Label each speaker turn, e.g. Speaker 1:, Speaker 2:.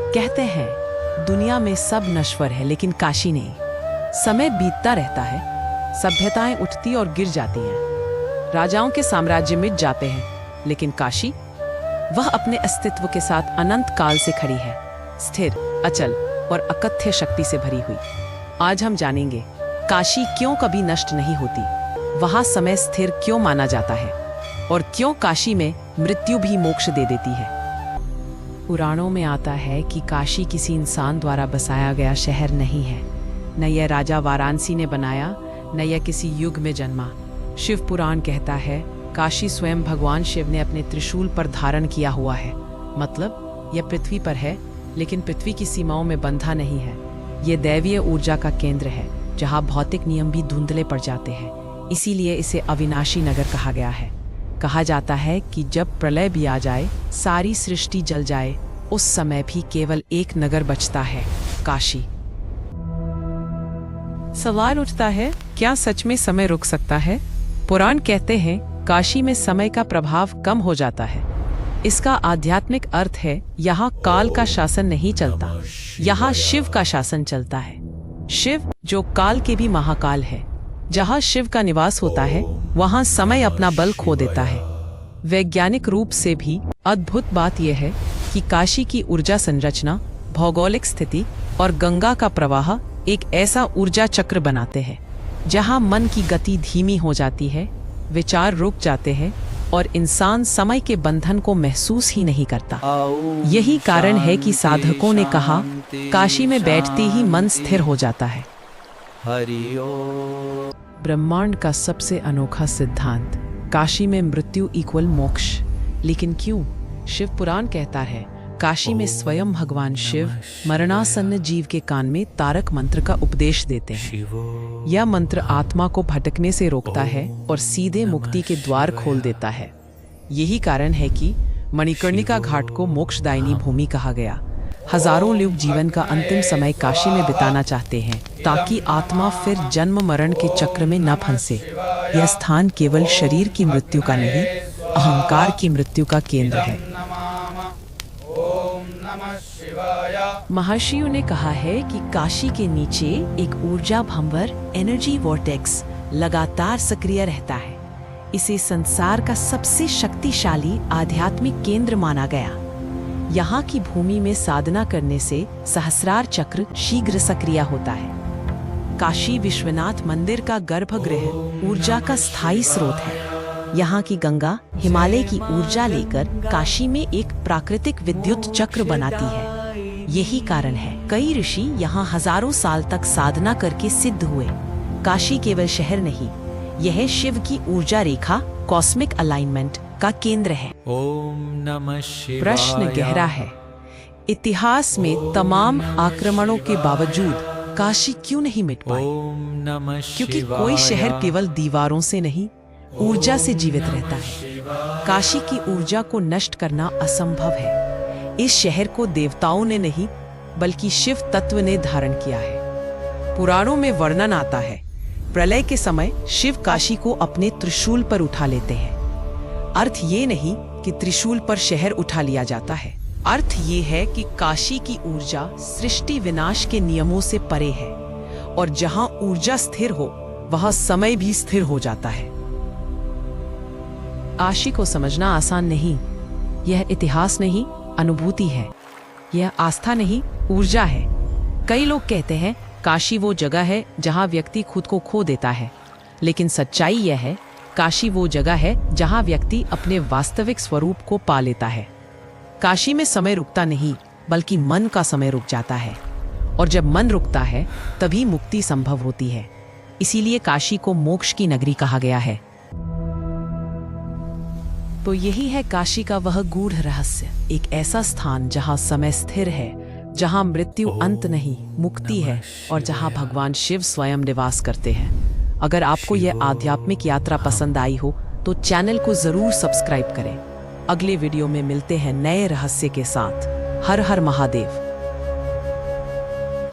Speaker 1: कहते हैं दुनिया में सब नश्वर है लेकिन काशी नहीं। समय बीतता रहता है, सभ्यताएं उठती और गिर जाती हैं, राजाओं के साम्राज्य मिट जाते हैं, लेकिन काशी वह अपने अस्तित्व के साथ अनंत काल से खड़ी है, स्थिर, अचल और अकथ्य शक्ति से भरी हुई। आज हम जानेंगे काशी क्यों कभी नष्ट नहीं होती, वहां समय स्थिर क्यों माना जाता है और क्यों काशी में मृत्यु भी मोक्ष दे देती है। पुराणों में आता है कि काशी किसी इंसान द्वारा बसाया गया शहर नहीं है, न यह राजा वाराणसी ने बनाया, न यह किसी युग में जन्मा। शिव पुराण कहता है काशी स्वयं भगवान शिव ने अपने त्रिशूल पर धारण किया हुआ है। मतलब यह पृथ्वी पर है, लेकिन पृथ्वी की सीमाओं में बंधा नहीं है। यह दैवीय ऊर्जा का केंद्र है, जहाँ भौतिक नियम भी धुंधले पड़ जाते हैं। इसीलिए इसे अविनाशी नगर कहा गया है। कहा जाता है कि जब प्रलय भी आ जाए, सारी सृष्टि जल जाए, उस समय भी केवल एक नगर बचता है, काशी। सवाल उठता है, क्या सच में समय रुक सकता है? पुराण कहते हैं काशी में समय का प्रभाव कम हो जाता है। इसका आध्यात्मिक अर्थ है यहाँ काल का शासन नहीं चलता, यहाँ शिव का शासन चलता है। शिव जो काल के भी महाकाल है। जहाँ शिव का निवास होता है वहाँ समय अपना बल खो देता है। वैज्ञानिक रूप से भी अद्भुत बात यह है कि काशी की ऊर्जा संरचना, भौगोलिक स्थिति और गंगा का प्रवाह एक ऐसा ऊर्जा चक्र बनाते हैं जहाँ मन की गति धीमी हो जाती है, विचार रुक जाते हैं और इंसान समय के बंधन को महसूस ही नहीं करता। यही कारण है कि साधकों ने कहा काशी में बैठते ही मन स्थिर हो जाता है। ब्रह्मांड का सबसे अनोखा सिद्धांत, काशी में मृत्यु इक्वल मोक्ष। लेकिन क्यों? शिव पुराण कहता है काशी में स्वयं भगवान शिव मरणासन्न जीव के कान में तारक मंत्र का उपदेश देते हैं। यह मंत्र आत्मा को भटकने से रोकता है और सीधे मुक्ति के द्वार खोल देता है। यही कारण है कि मणिकर्णिका घाट को मोक्षदायिनी भूमि कहा गया। हजारों लोग जीवन का अंतिम समय काशी में बिताना चाहते हैं ताकि आत्मा फिर जन्म मरण के चक्र में न फंसे। यह स्थान केवल शरीर की मृत्यु का नहीं, अहंकार की मृत्यु का केंद्र है। महर्षियों ने कहा है कि काशी के नीचे एक ऊर्जा भंवर, एनर्जी वॉर्टेक्स लगातार सक्रिय रहता है। इसे संसार का सबसे शक्तिशाली आध्यात्मिक केंद्र माना गया। यहाँ की भूमि में साधना करने से सहस्रार चक्र शीघ्र सक्रिय होता है। काशी विश्वनाथ मंदिर का गर्भगृह ऊर्जा का स्थायी स्रोत है। यहाँ की गंगा हिमालय की ऊर्जा लेकर काशी में एक प्राकृतिक विद्युत चक्र बनाती है। यही कारण है कई ऋषि यहाँ हजारों साल तक साधना करके सिद्ध हुए। काशी केवल शहर नहीं, यह शिव की ऊर्जा रेखा, कॉस्मिक अलाइनमेंट का केंद्र है।
Speaker 2: ओम नमः शिवाय।
Speaker 1: प्रश्न गहरा है, इतिहास में तमाम आक्रमणों के बावजूद काशी क्यों नहीं मिट पाई?
Speaker 2: ओम नमः
Speaker 1: क्योंकि
Speaker 2: शिवाय।
Speaker 1: कोई शहर केवल दीवारों से नहीं, ऊर्जा से जीवित रहता है। काशी की ऊर्जा को नष्ट करना असंभव है। इस शहर को देवताओं ने नहीं बल्कि शिव तत्व ने धारण किया है। पुराणों में वर्णन आता है प्रलय के समय शिव काशी को अपने त्रिशूल पर उठा लेते हैं। अर्थ ये नहीं कि त्रिशूल पर शहर उठा लिया जाता है, अर्थ ये है कि काशी की ऊर्जा सृष्टि विनाश के नियमों से परे है और जहां ऊर्जा स्थिर हो वहां समय भी स्थिर हो जाता है। काशी को समझना आसान नहीं। यह इतिहास नहीं, अनुभूति है। यह आस्था नहीं, ऊर्जा है। कई लोग कहते हैं काशी वो जगह है जहां व्यक्ति खुद को खो देता है, लेकिन सच्चाई यह है काशी वो जगह है जहां व्यक्ति अपने वास्तविक स्वरूप को पा लेता है। काशी में समय रुकता नहीं बल्कि मन का समय रुक जाता है, और जब मन रुकता है तभी मुक्ति संभव होती है। इसीलिए काशी को मोक्ष की नगरी कहा गया है। तो यही है काशी का वह गूढ़ रहस्य, एक ऐसा स्थान जहां समय स्थिर है, जहां मृत्यु अंत नहीं, मुक्ति है और जहां भगवान शिव स्वयं निवास करते हैं। अगर आपको यह आध्यात्मिक यात्रा पसंद आई हो तो चैनल को जरूर सब्सक्राइब करें। अगले वीडियो में मिलते हैं नए रहस्य के साथ। हर हर महादेव।